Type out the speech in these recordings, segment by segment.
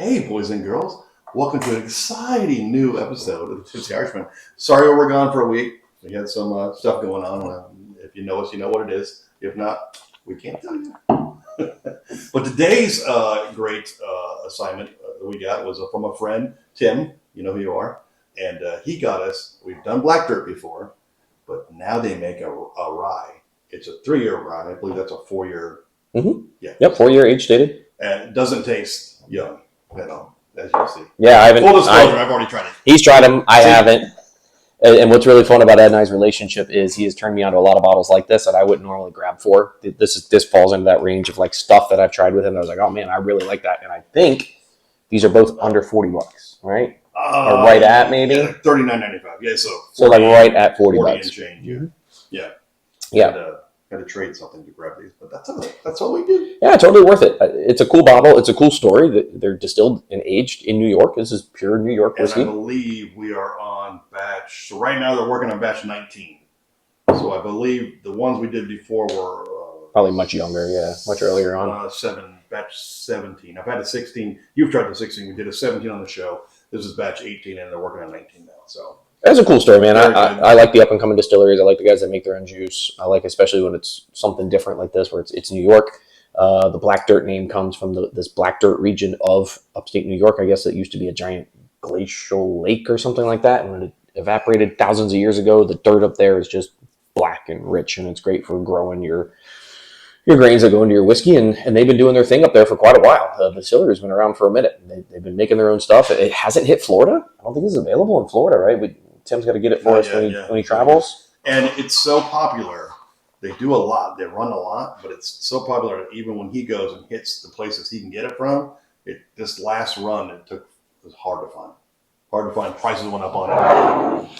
Hey, boys and girls, welcome to an exciting new episode of the Tipsy Irishman. Sorry we were gone for a week. We had some stuff going on. If you know us, you know what it is. If not, we can't tell you. But today's great assignment that we got was from a friend, Tim. You know who you are. And he got us, we've done black dirt before, but now they make a rye. It's a 3-year rye. I believe that's a 4-year. Mm-hmm. Yeah. Yep, 4-year age dated. And it doesn't taste young at all, as you see. Yeah, I haven't. Full disclosure, I've already tried it. He's tried them. I haven't. And what's really fun about Ed and I's relationship is he has turned me on to a lot of bottles like this that I wouldn't normally grab for. This falls into that range of like stuff that I've tried with him. I was like, oh man, I really like that. And I think these are both under $40, right? Or right at maybe $39.95. Yeah, so 40, so like right at $40. 40 and change. Yeah, Mm-hmm. yeah. Yeah. Got to trade something to grab these, but that's what we do. Yeah, totally worth it. It's a cool bottle. It's a cool story. They're distilled and aged in New York. This is pure New York whiskey. And I believe we are on batch. So right now they're working on batch 19. So I believe the ones we did before were Probably much younger. Yeah, much earlier on. Batch 17. I've had a 16. You've tried the 16. We did a 17 on the show. This is batch 18, and they're working on 19 now. So. That's a cool story, man. I like the up-and-coming distilleries. I like the guys that make their own juice. I like especially when it's something different like this, where it's New York. The Black Dirt name comes from this Black Dirt region of upstate New York. I guess it used to be a giant glacial lake or something like that. And when it evaporated thousands of years ago, the dirt up there is just black and rich, and it's great for growing your grains that go into your whiskey. And they've been doing their thing up there for quite a while. The distillery's been around for a minute. They've been making their own stuff. It hasn't hit Florida. I don't think it's available in Florida, right? Tim's got to get it for us when he travels. And it's so popular. They do a lot. They run a lot, but it's so popular that even when he goes and hits the places he can get it from, this last run it was hard to find. Hard to find. Prices went up on it.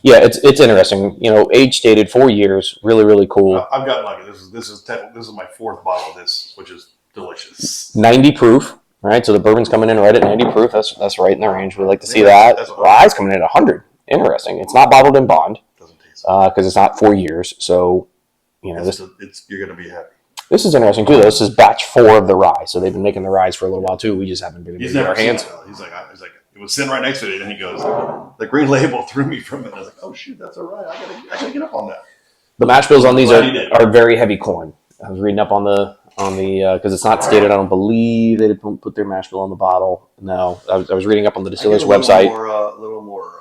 Yeah, it's interesting. You know, age stated 4 years. Really, really cool. I've gotten lucky. This is my 4th bottle of this, which is delicious. 90 proof. Right, so the bourbon's coming in right at 90 proof. That's right in the range. We like to see that. Rye's coming in at 100. Interesting. It's not bottled in bond because it's not 4 years. So, you know, you're going to be happy. This is interesting too. Though. This is batch 4 of the rye. So they've been making the ryes for a little while too. We just haven't been able to get our hands. He's like, it was sitting right next to it, and he goes, the green label threw me from it. I was like, oh shoot, that's a rye. I gotta get up on that. The mash bills on these are very heavy corn. I was reading up on the because it's not stated. I don't believe they didn't put their mash bill on the bottle. No, I was reading up on the distiller's website. A little more.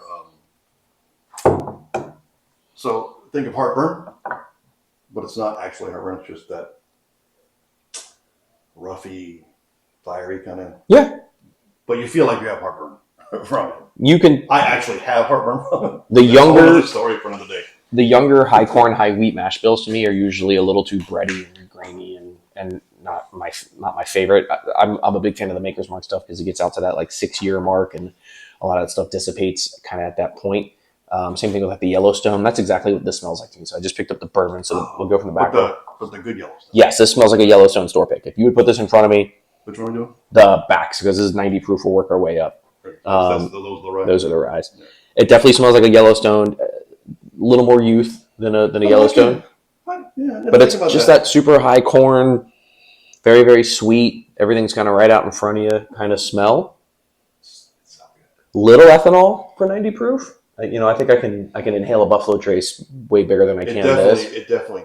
So think of heartburn, but it's not actually heartburn. It's just that roughy, fiery kind of. Yeah. But you feel like you have heartburn from it. You can. I actually have heartburn from it. The younger story for another day. The younger high corn, high wheat mash bills to me are usually a little too bready and grainy and not my favorite. I'm a big fan of the Maker's Mark stuff because it gets out to that like 6-year mark and a lot of that stuff dissipates kind of at that point. Same thing with like the Yellowstone. That's exactly what this smells like to me. So I just picked up the bourbon, so we'll go from the back. But the good Yellowstone. Yes, this smells like a Yellowstone store pick. If you would put this in front of me. Which one are we doing? The backs, because this is 90 proof. We'll work our way up. Those are the ryes. Yeah. It definitely smells like a Yellowstone. A little more youth than a Yellowstone. Yeah, but it's just that super high corn, very, very sweet. Everything's kind of right out in front of you kind of smell. It's so good. Little ethanol for 90 proof. I think I can inhale a Buffalo Trace way bigger than I can this. It definitely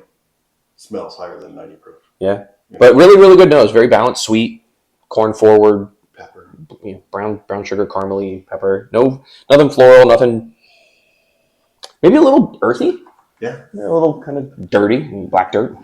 smells higher than 90 proof. Yeah. But really, really good nose. Very balanced, sweet, corn forward. Pepper. Brown sugar, caramely pepper. No, nothing floral, nothing. Maybe a little earthy. Yeah. A little kind of dirty, black dirt.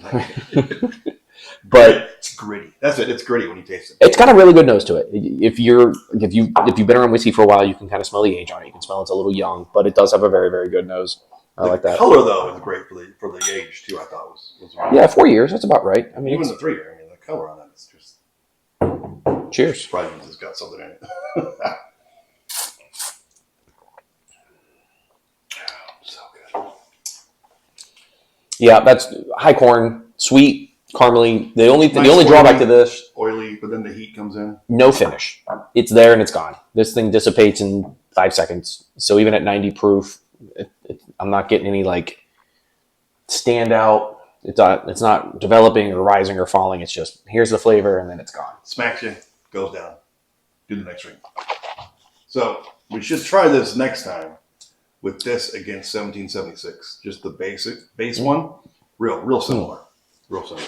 But it's gritty. That's it. It's gritty when you taste it. It's got a really good nose to it. If you've been around whiskey for a while, you can kind of smell the age on it. You can smell it's a little young, but it does have a very, very good nose. I like that. The color though is great for the age too. I thought was right. Yeah, 4 years. That's about right. I mean, even the 3-year. I mean, the color on that is just. Cheers. Surprising it's got something in it. So good. Yeah, that's high corn, sweet. Caramely. The only drawback to this, oily, but then the heat comes in. No finish. It's there and it's gone. This thing dissipates in 5 seconds. So even at 90 proof, I'm not getting any like standout. It's not developing or rising or falling. It's just here's the flavor and then it's gone. Smacks you, goes down. do the next drink. So we should try this next time with this against 1776. Just the base one. Real similar. Real similar.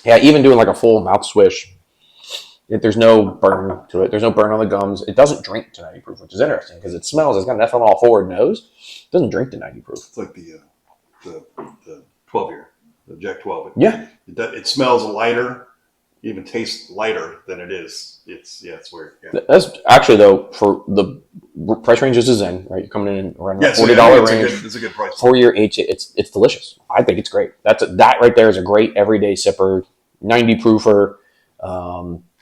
Yeah, even doing like a full mouth swish, there's no burn to it. There's no burn on the gums. It doesn't drink to 90 proof, which is interesting because it smells. It's got an ethanol forward nose. It doesn't drink to 90 proof. It's like the 12 year, the Jack 12. Yeah. It smells lighter, even tastes lighter than it is. It's weird. Yeah. That's actually, though, for the price range this is in, right? You're coming in around the Yeah, $40 range. It's a good price. For your age, it's delicious. I think it's great. That right there is a great everyday sipper, 90 proofer,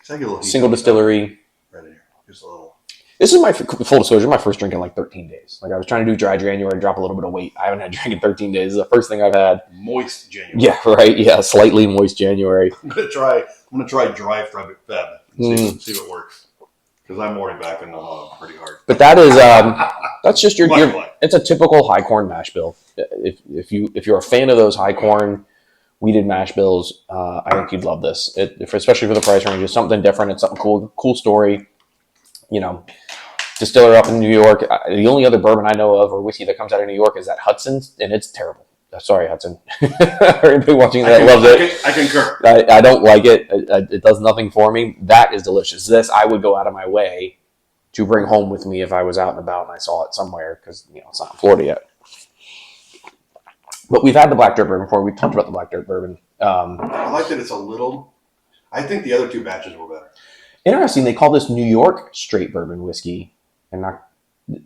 single distillery. Right in here, just a little. This is my full disclosure. My first drink in like 13 days. Like I was trying to do dry January, drop a little bit of weight. I haven't had a drink in 13 days. This is the first thing I've had. Moist January. Yeah, right. Yeah, slightly moist January. I'm gonna try dry Feb and see what works. Because I'm already back in the hog pretty hard. But that is that's just your it's a typical high corn mash bill. If you're a fan of those high corn wheated mash bills, I think you'd love this. Especially for the price range, it's something different. It's something cool story. You know, distiller up in New York. The only other bourbon I know of or whiskey that comes out of New York is that Hudson's, and it's terrible. Sorry, Hudson. Everybody watching that loves it. I concur. I don't like it. It does nothing for me. That is delicious. This I would go out of my way to bring home with me if I was out and about and I saw it somewhere because it's not in Florida yet. But we've had the Black Dirt Bourbon before. We've talked about the Black Dirt Bourbon. I like that it's a little. I think the other two batches were better. Interesting. They call this New York straight bourbon whiskey, and not.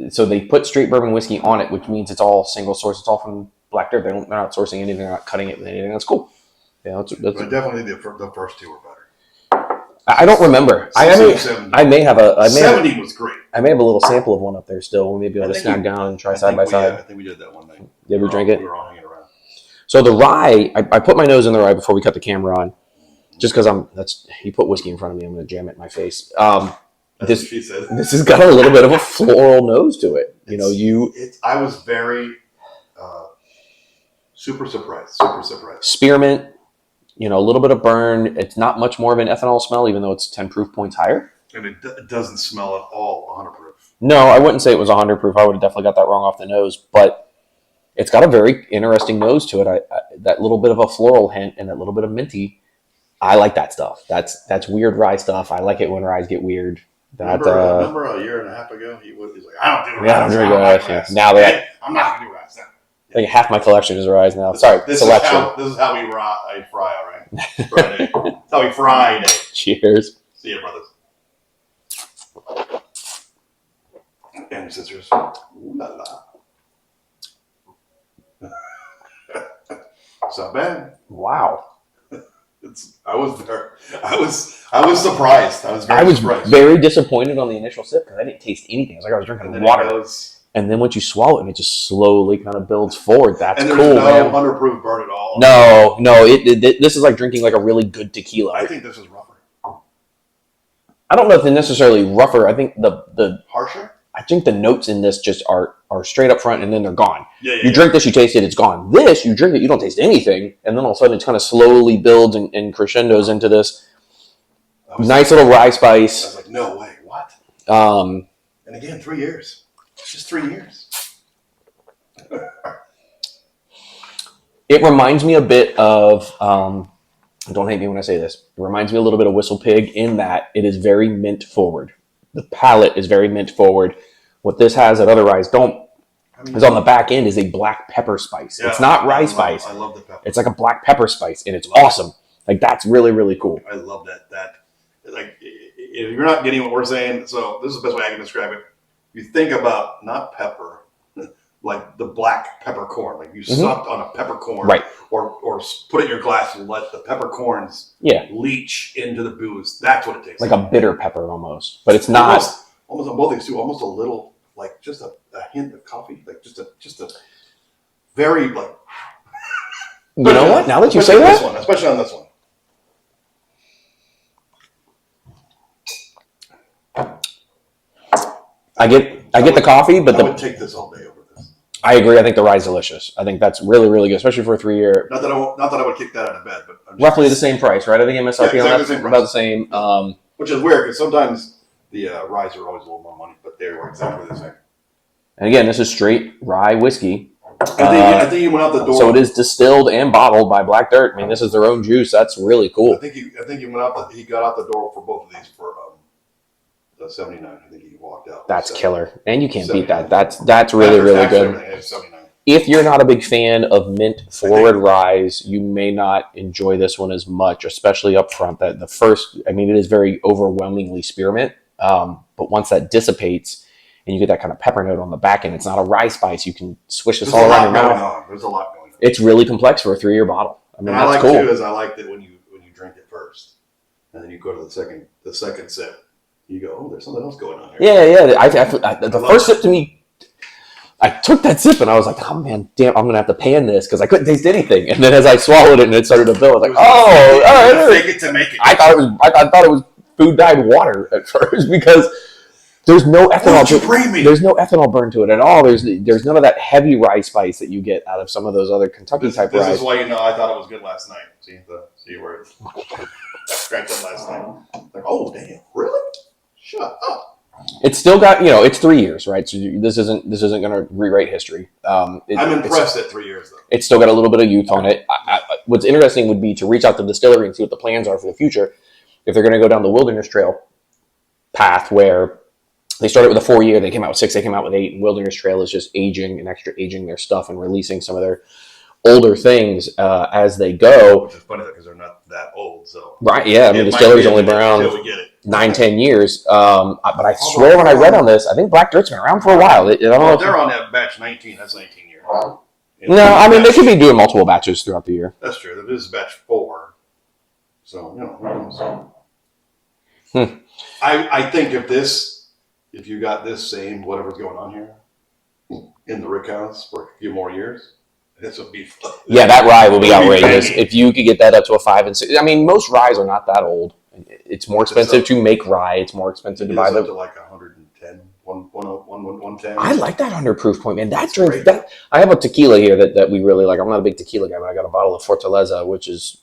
So they put straight bourbon whiskey on it, which means it's all single source. It's all from Black Dirt. They're not sourcing anything. They're not cutting it with anything. That's cool. Yeah, that's but definitely the first two were better. I don't remember. 60, I may have a. 70 was great. I may have a little sample of one up there still. We may be able to snag down and try side by side. I think we did that one night. Did we drink it? We were all hanging around. So the rye, I put my nose in the rye before we cut the camera on, just because you put whiskey in front of me, I'm going to jam it in my face. That's what she said. This has got a little bit of a floral nose to it. I was very super surprised. Spearmint, a little bit of burn. It's not much more of an ethanol smell, even though it's 10 proof points higher. And it doesn't smell at all 100 proof. No, I wouldn't say it was 100 proof. I would have definitely got that wrong off the nose, but it's got a very interesting nose to it. That little bit of a floral hint and that little bit of minty. I like that stuff. That's weird rye stuff. I like it when ryes get weird. Remember a year and a half ago, he's like, I don't do ryes. Yeah, I don't drink ryes. Now I'm not going to do ryes. I think half my collection is ryes now. Sorry, selection. This is how we fry, all right? Friday. That's how we fry. Cheers. See you, brothers. And sisters. Ooh la la. It's not bad. Wow. I was surprised. I was surprised. Very disappointed on the initial sip because I didn't taste anything. It was like I was drinking water. And then once you swallow it, and it just slowly kind of builds forward. That's cool, man. And there's no 100 proof burn at all. No. This is like drinking like a really good tequila. I think this is rougher. I don't know if they're necessarily rougher. I think the harsher. I think the notes in this just are straight up front and then they're gone. Yeah. You drink this, you taste it, it's gone. This, you drink it, you don't taste anything, and then all of a sudden it kind of slowly builds and crescendos into this nice little rye spice. I was like, no way, what? And again, 3 years. It's just 3 years. It reminds me a bit of, don't hate me when I say this, it reminds me a little bit of Whistle Pig in that it is very mint forward. The palate is very mint forward. What this has that other ryes don't is on the back end is a black pepper spice. Yeah, it's not rye spice. I love the pepper. It's like a black pepper spice, and it's awesome. Like, that's really, really cool. I love that. Like, if you're not getting what we're saying, so this is the best way I can describe it. You think about not pepper, like the black peppercorn. Like you sucked on a peppercorn, right? Or put it in your glass and let the peppercorns leach into the booze. That's what it tastes like. Like a bitter pepper almost, but it's not. Almost on both things too. Almost a little, like just a hint of coffee, like just a very like. You know what? Now that you say that, especially on this one. I get the coffee, but I would take this all day over this. I agree. I think the rye is delicious. I think that's really, really good, especially for a 3 year. Not that I would kick that out of bed, but roughly the same price, right? I think MSRP on that about the same. Which is weird because sometimes The ryes are always a little more money, but they were exactly the same. And again, this is straight rye whiskey. I think he went out the door. So it is distilled and bottled by Black Dirt. I mean, this is their own juice. That's really cool. I think he went out. He got out the door for both of these for the 79. I think he walked out. That's killer, and you can't beat 79. that. That's really really good. 79. If you're not a big fan of mint forward ryes, you may not enjoy this one as much, especially up front. That the first, I mean, it is very overwhelmingly spearmint, but once that dissipates and you get that kind of pepper note on the back end, it's not a rye spice. You can swish this all around your mouth. There's a lot going on. It's really complex for a 3-year bottle. I mean, and that's I like cool. too is I like that when you drink it first, and then you go to the second sip, you go, oh, there's something else going on here. Yeah. The first sip to me, I took that sip and I was like, oh man, damn, I'm going to have to pan this because I couldn't taste anything. And then as I swallowed it and it started to build, I was like, oh, all right. Fake it to make it. I thought it was food dyed water at first because there's no ethanol. There's no ethanol burn to it at all. There's none of that heavy rye spice that you get out of some of those other Kentucky type ryes. This is why I thought it was good last night. See where it cracked up last night. Like, oh damn, really? Shut up. It's still got, it's 3 years, right? So this isn't going to rewrite history. I'm impressed at 3 years though. It's still got a little bit of youth on it. What's interesting would be to reach out to the distillery and see what the plans are for the future. If they're going to go down the Wilderness Trail path where they started with a 4-year, they came out with 6, they came out with 8, and Wilderness Trail is just aging and extra aging their stuff and releasing some of their older things as they go. Which is funny because they're not that old, so. Right, yeah. I mean, the distillery's only been around 9-10 years. But I swear when I read on this, I think Black Dirt's been around for a while. I don't know if they're on that batch 19. That's 19 years. No, I mean, they could be doing multiple batches throughout the year. That's true. This is batch 4. So, who knows? I think if you got this same whatever's going on here in the rick house for a few more years, this would be fun. Yeah, that rye will be outrageous. If you could get that up to a 5 and 6. I mean, most ryes are not that old. It's more expensive to make rye. It's more expensive to buy them. To like 110, 110. I like that 100 proof point, man. That drink, I have a tequila here that we really like. I'm not a big tequila guy, but I got a bottle of Fortaleza, which is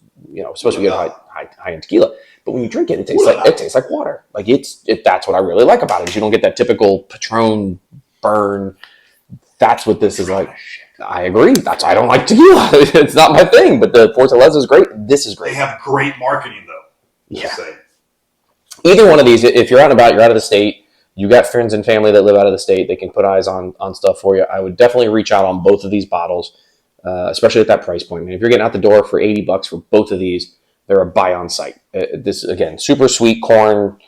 supposed to be a high end tequila. But when you drink it, it tastes like water. Like that's what I really like about it. Is you don't get that typical Patron burn. That's what this is like. I agree. I don't like tequila. It's not my thing. But the Fortaleza is great. This is great. They have great marketing though. Yeah. Either one of these, if you're out and about, you're out of the state, you got friends and family that live out of the state, they can put eyes on stuff for you. I would definitely reach out on both of these bottles, especially at that price point. I mean, if you're getting out the door for $80 for both of these, they're a buy on site. This, again, super sweet corn,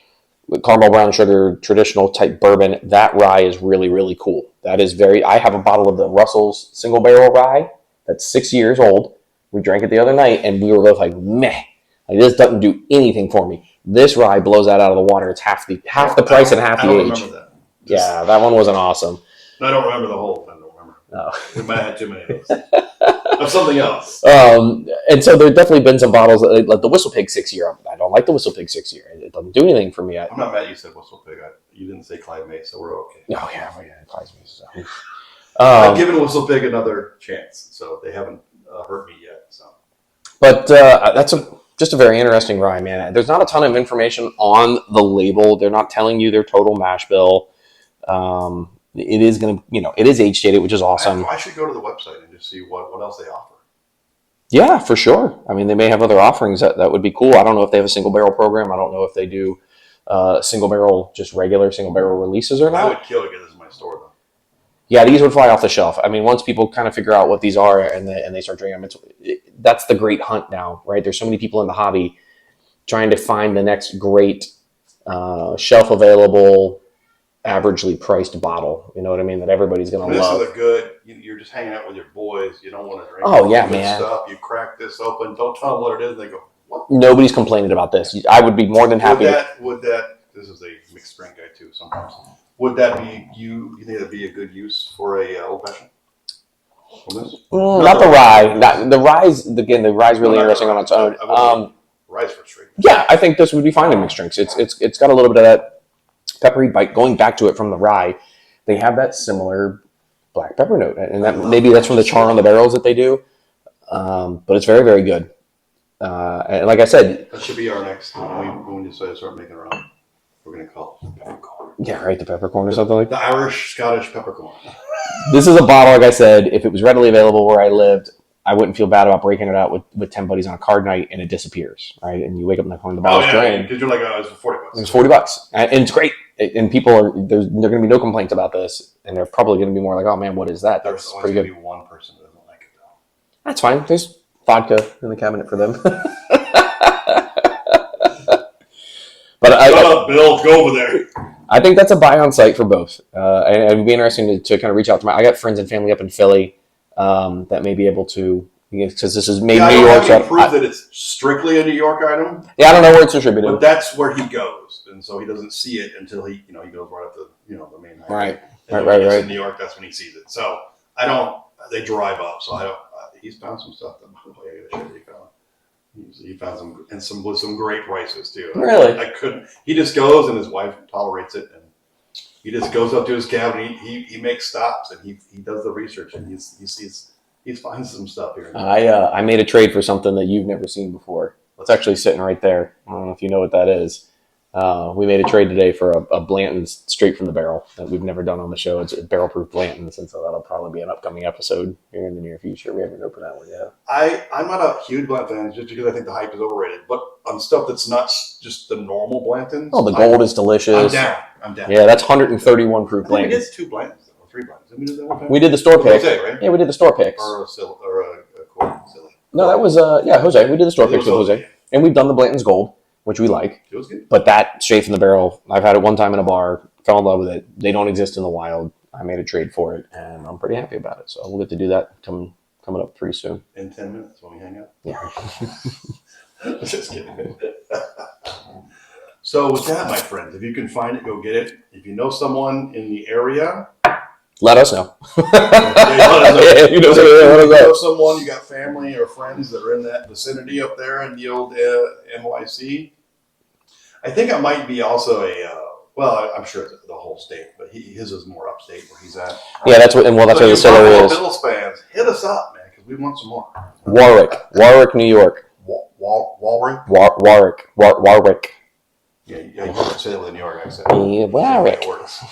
caramel brown sugar, traditional type bourbon. That rye is really, really cool. That is I have a bottle of the Russell's single barrel rye that's 6 years old. We drank it the other night and we were both like, meh. Like, this doesn't do anything for me. This rye blows that out of the water. It's half the price and half the age. I don't remember that. Yeah, that one wasn't awesome. I don't remember the whole thing. I don't remember. No. We might have had too many of those. Of something else. And so there's definitely been some bottles, like the Whistle Pig 6 year. I don't like the Whistle Pig 6 year. It doesn't do anything for me. I'm not mad you said Whistle Pig. You didn't say Clyde Mace, so we're okay. Oh, yeah, Clyde Mace. So. I've given Whistle Pig another chance, so they haven't hurt me yet. So. But that's just a very interesting rye, man. There's not a ton of information on the label. They're not telling you their total mash bill. It is going to, it is age dated, which is awesome. I should go to the website and just see what else they offer. Yeah, for sure. I mean, they may have other offerings that would be cool. I don't know if they have a single barrel program. I don't know if they do single barrel, just regular single barrel releases or not. I would kill to get this in my store, though. Yeah, these would fly off the shelf. I mean, once people kind of figure out what these are and they start drinking them, that's the great hunt now, right? There's so many people in the hobby trying to find the next great shelf available, averagely priced bottle. You know what I mean? That everybody's going to love. This is a good. You're just hanging out with your boys. You don't want to drink. Oh yeah, man. Stuff. You crack this open. Don't tell them what it is. And they go, what? Nobody's complaining about this. I would be more than happy. Would that? This is a mixed drink guy too. Sometimes. Would that be you think that'd be a good use for a old fashioned? Not the rye. The rye's again. The rye's really interesting on its own. Rye's for straight. Yeah, I think this would be fine in mixed drinks. It's got a little bit of that peppery bite. Going back to it from the rye, they have that similar black pepper note, and that maybe that's from the char on the barrels that they do. But it's very, very good. And like I said, that should be our next when we decide to start making our own. We're going to call it the peppercorn. Yeah, right. The peppercorn or something like that. The Irish Scottish peppercorn. This is a bottle, like I said, if it was readily available where I lived, I wouldn't feel bad about breaking it out with 10 buddies on a card night and it disappears, right? And you wake up in the corner, the bottle's drained. Because you're like, oh, it's for $40. It was $40. And it's great. And people there's going to be no complaints about this. And they're probably going to be more like, oh man, what is that? There's That's always pretty going good. to be one person that doesn't like it, though. That's fine. There's vodka in the cabinet for them. But Shut up, Bill. Go over there. I think that's a buy on site for both. And it'd be interesting to kind of reach out to I got friends and family up in Philly that may be able to, because this is maybe New York. I don't prove that it's strictly a New York item. Yeah, I don't know where it's distributed. But that's where he goes. And so he doesn't see it until he goes right up to, the main highway. Right. And when he gets in New York, that's when he sees it. So they drive up. So he's found some stuff that, by the way, I gotta show you he found. He found some with some great prices too. Really? I couldn't. He just goes, and his wife tolerates it, and he just goes up to his cabin. He makes stops, and he does the research, and he finds some stuff here. I made a trade for something that you've never seen before. It's actually sitting right there. I don't know if you know what that is. We made a trade today for a Blanton's straight from the barrel that we've never done on the show. It's a barrel-proof Blanton's, and so that'll probably be an upcoming episode here in the near future. We haven't opened that one yet. I'm not a huge Blanton fan just because I think the hype is overrated. But on stuff that's not just the normal Blantons. Oh, the gold is delicious. I'm down. Yeah, that's 131 proof I think we Blanton's. did 2 Blantons or 3 Blantons. Did we do that one time? We did the store pick. Jose, right? Yeah, we did the store picks. Or a quart silly. No, that was Jose. We did the store picks with Jose, and we've done the Blanton's Gold, which we like. It was good. But that straight from the barrel, I've had it one time in a bar, fell in love with it. They don't exist in the wild. I made a trade for it, and I'm pretty happy about it. So we'll get to do that coming up pretty soon. In 10 minutes when we hang out. Yeah. Just kidding. So with that, my friends, if you can find it, go get it. If you know someone in the area, Let us know. if you You know someone, you got family or friends that are in that vicinity up there in the old NYC. I think it might be also I'm sure it's the whole state, but his is more upstate where he's at. Yeah, that's where the distillery is. Bills fans, hit us up, man, because we want some more. Warwick, New York. Warwick? Warwick. Yeah, you can say it with a New York accent. Yeah, Warwick. It works.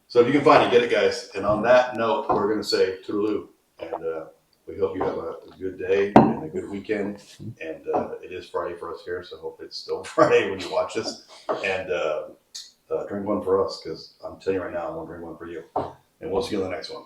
So if you can find it, get it, guys. And on that note, we're going to say toodaloo. And we hope you have a good day and a good weekend. And it is Friday for us here, so hope it's still Friday when you watch this. And drink one for us, because I'm telling you right now, I'm going to drink one for you. And we'll see you in the next one.